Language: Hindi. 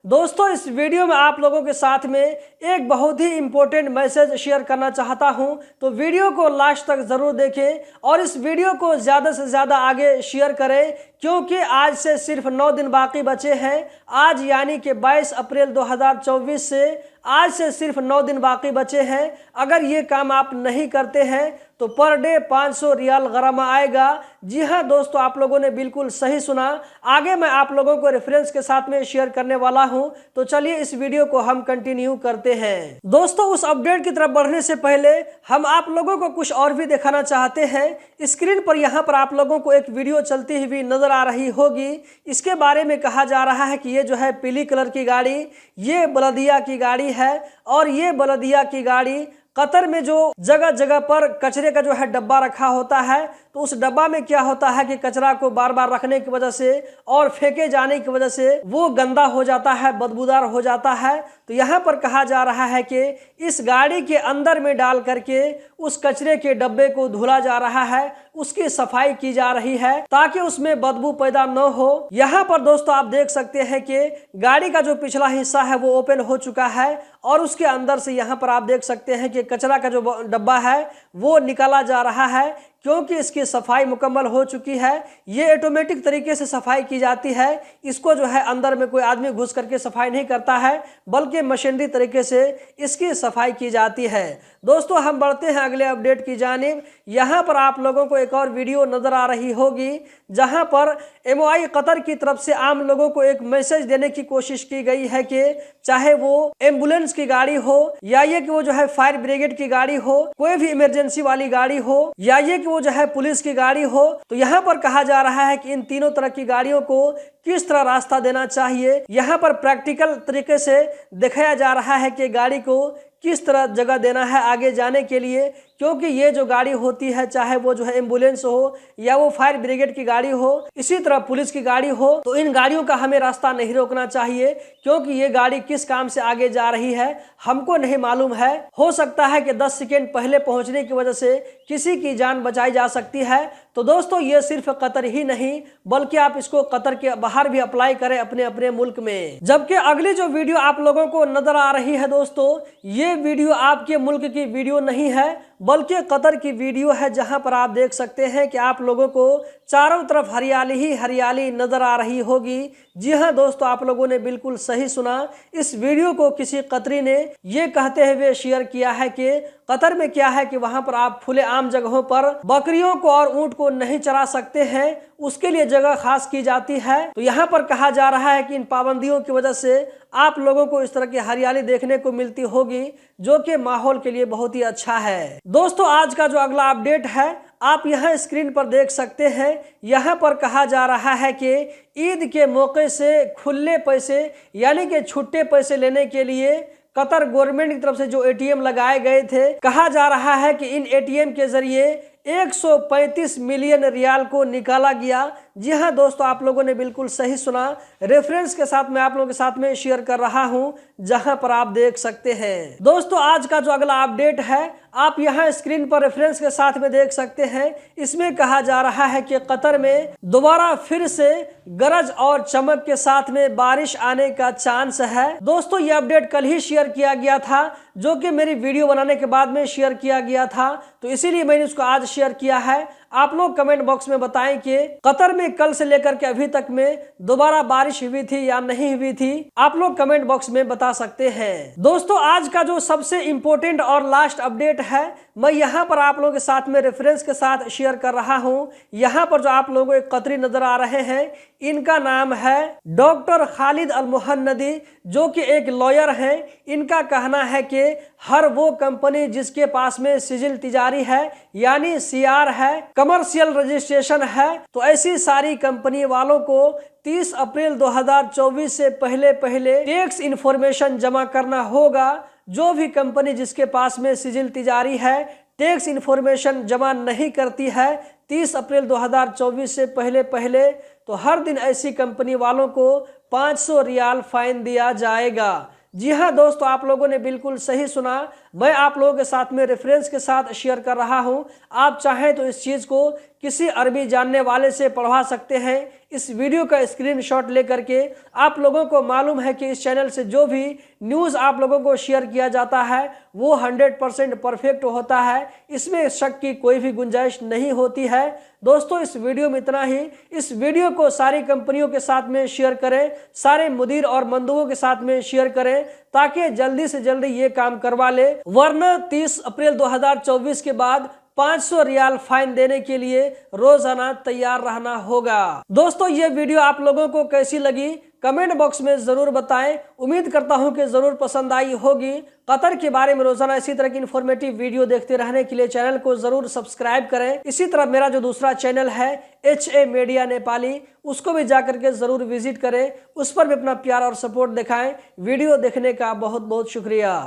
दोस्तों इस वीडियो में आप लोगों के साथ में एक बहुत ही इंपॉर्टेंट मैसेज शेयर करना चाहता हूं, तो वीडियो को लास्ट तक जरूर देखें और इस वीडियो को ज़्यादा से ज़्यादा आगे शेयर करें, क्योंकि आज से सिर्फ 9 दिन बाकी बचे हैं। आज यानी कि 22 अप्रैल 2024 से आज से सिर्फ 9 दिन बाकी बचे हैं। अगर ये काम आप नहीं करते हैं तो पर डे 500 रियाल गरमा आएगा। जी हाँ दोस्तों, आप लोगों ने बिल्कुल सही सुना। आगे मैं आप लोगों को रेफरेंस के साथ में शेयर करने वाला हूं, तो चलिए इस वीडियो को हम कंटिन्यू करते हैं। दोस्तों उस अपडेट की तरफ बढ़ने से पहले हम आप लोगों को कुछ और भी दिखाना चाहते हैं। स्क्रीन पर यहाँ पर आप लोगों को एक वीडियो चलती हुई नजर आ रही होगी। इसके बारे में कहा जा रहा है कि ये जो है पीली कलर की गाड़ी, ये बलदिया की गाड़ी है और ये बलदिया की गाड़ी कतर में जो जगह जगह पर कचरे का जो है डब्बा रखा होता है, तो उस डब्बा में क्या होता है कि कचरा को बार बार रखने की वजह से और फेंके जाने की वजह से वो गंदा हो जाता है, बदबूदार हो जाता है। तो यहाँ पर कहा जा रहा है कि इस गाड़ी के अंदर में डाल करके उस कचरे के डब्बे को धुला जा रहा है, उसकी सफाई की जा रही है ताकि उसमें बदबू पैदा न हो। यहाँ पर दोस्तों आप देख सकते हैं कि गाड़ी का जो पिछला हिस्सा है वो ओपन हो चुका है और उसके अंदर से यहाँ पर आप देख सकते हैं कि कचरा का जो डब्बा है वो निकाला जा रहा है, क्योंकि इसकी सफाई मुकम्मल हो चुकी है। ये ऑटोमेटिक तरीके से सफाई की जाती है। इसको जो है अंदर में कोई आदमी घुस करके सफाई नहीं करता है, बल्कि मशीनरी तरीके से इसकी सफाई की जाती है। दोस्तों हम बढ़ते हैं अगले अपडेट की जानिब। यहाँ पर आप लोगों को एक और वीडियो नजर आ रही होगी, जहाँ पर MOI कतर की तरफ से आम लोगों को एक मैसेज देने की कोशिश की गई है कि चाहे वो एम्बुलेंस की गाड़ी हो या ये कि वो जो है फायर ब्रिगेड की गाड़ी हो, कोई भी इमरजेंसी वाली गाड़ी हो या ये कि वो जो है पुलिस की गाड़ी हो, तो यहाँ पर कहा जा रहा है कि इन तीनों तरह की गाड़ियों को किस तरह रास्ता देना चाहिए। यहाँ पर प्रैक्टिकल तरीके से दिखाया जा रहा है कि गाड़ी को किस तरह जगह देना है आगे जाने के लिए, क्योंकि ये जो गाड़ी होती है, चाहे वो जो है एम्बुलेंस हो या वो फायर ब्रिगेड की गाड़ी हो, इसी तरह पुलिस की गाड़ी हो, तो इन गाड़ियों का हमें रास्ता नहीं रोकना चाहिए, क्योंकि ये गाड़ी किस काम से आगे जा रही है हमको नहीं मालूम है। हो सकता है कि 10 सेकेंड पहले पहुंचने की वजह से किसी की जान बचाई जा सकती है। तो दोस्तों ये सिर्फ कतर ही नहीं, बल्कि आप इसको कतर के बाहर भी अप्लाई करें अपने अपने मुल्क में। जबकि अगली जो वीडियो आप लोगों को नजर आ रही है दोस्तों, ये वीडियो आपके मुल्क की वीडियो नहीं है, बल्कि कतर की वीडियो है, जहां पर आप देख सकते हैं कि आप लोगों को चारों तरफ हरियाली ही हरियाली नजर आ रही होगी। जी हां दोस्तों, आप लोगों ने बिल्कुल सही सुना। इस वीडियो को किसी कतरी ने ये कहते हुए शेयर किया है कि कतर में क्या है कि वहां पर आप खुले आम जगहों पर बकरियों को और ऊंट को नहीं चरा सकते हैं, उसके लिए जगह खास की जाती है। तो यहाँ पर कहा जा रहा है कि इन पाबंदियों की वजह से आप लोगों को इस तरह की हरियाली देखने को मिलती होगी, जो कि माहौल के लिए बहुत ही अच्छा है। दोस्तों आज का जो अगला अपडेट है आप यहाँ स्क्रीन पर देख सकते हैं। यहाँ पर कहा जा रहा है कि ईद के मौके से खुले पैसे यानी कि छुट्टे पैसे लेने के लिए कतर गवर्नमेंट की तरफ से जो ATM लगाए गए थे, कहा जा रहा है कि इन ATM के जरिए 135 मिलियन रियाल को निकाला गया। जी हाँ दोस्तों, आप लोगों ने बिल्कुल सही सुना। रेफरेंस के साथ मैं आप लोगों के साथ में शेयर कर रहा हूं, जहां पर आप देख सकते हैं। दोस्तों आज का जो अगला अपडेट है आप यहां स्क्रीन पर रेफरेंस के साथ में देख सकते हैं। इसमें कहा जा रहा है कि कतर में दोबारा फिर से गरज और चमक के साथ में बारिश आने का चांस है। दोस्तों ये अपडेट कल ही शेयर किया गया था, जो कि मेरी वीडियो बनाने के बाद में शेयर किया गया था, तो इसीलिए मैंने उसको आज शेयर किया है। आप लोग कमेंट बॉक्स में बताएं कि कतर में कल से लेकर के अभी तक में दोबारा बारिश हुई थी या नहीं हुई थी। आप लोग कमेंट बॉक्स में बता सकते हैं। दोस्तों आज का जो सबसे इंपॉर्टेंट और लास्ट अपडेट है, मैं यहाँ पर आप लोगों के साथ में रेफरेंस के साथ शेयर कर रहा हूँ। यहाँ पर जो आप लोगों को एक कतरी नजर आ रहे हैं, इनका नाम है डॉक्टर खालिद अल मुहन्नदी, जो कि एक लॉयर हैं। इनका कहना है कि हर वो कंपनी जिसके पास में सिजिल तिजारी है यानी CR है, कमर्शियल रजिस्ट्रेशन है, तो ऐसी सारी कंपनी वालों को 30 अप्रैल 2024 से पहले पहले टैक्स इंफॉर्मेशन जमा करना होगा। जो भी कंपनी जिसके पास में सिजिल तिजारी है टैक्स इंफॉर्मेशन जमा नहीं करती है 30 अप्रैल 2024 से पहले पहले, तो हर दिन ऐसी कंपनी वालों को 500 रियाल फाइन दिया जाएगा। जी हाँ दोस्तों, आप लोगों ने बिल्कुल सही सुना। मैं आप लोगों के साथ में रेफरेंस के साथ शेयर कर रहा हूं। आप चाहें तो इस चीज़ को किसी अरबी जानने वाले से पढ़वा सकते हैं। इस वीडियो का स्क्रीनशॉट लेकर के आप लोगों को मालूम है कि इस चैनल से जो भी न्यूज़ आप लोगों को शेयर किया जाता है वो 100% परफेक्ट होता है, इसमें शक की कोई भी गुंजाइश नहीं होती है। दोस्तों इस वीडियो में इतना ही। इस वीडियो को सारी कंपनियों के साथ में शेयर करें, सारे मुदीर और मंदुओं के साथ में शेयर करें ताकि जल्दी से जल्दी ये काम करवा ले, वरना 30 अप्रैल 2024 के बाद 500 रियाल फाइन देने के लिए रोजाना तैयार रहना होगा। दोस्तों ये वीडियो आप लोगों को कैसी लगी कमेंट बॉक्स में जरूर बताएं। उम्मीद करता हूं कि जरूर पसंद आई होगी। कतर के बारे में रोजाना इसी तरह की इन्फॉर्मेटिव वीडियो देखते रहने के लिए चैनल को जरूर सब्सक्राइब करें। इसी तरह मेरा जो दूसरा चैनल है HA मीडिया नेपाली, उसको भी जाकर के जरूर विजिट करें, उस पर भी अपना प्यार और सपोर्ट दिखाएं। वीडियो देखने का बहुत बहुत शुक्रिया।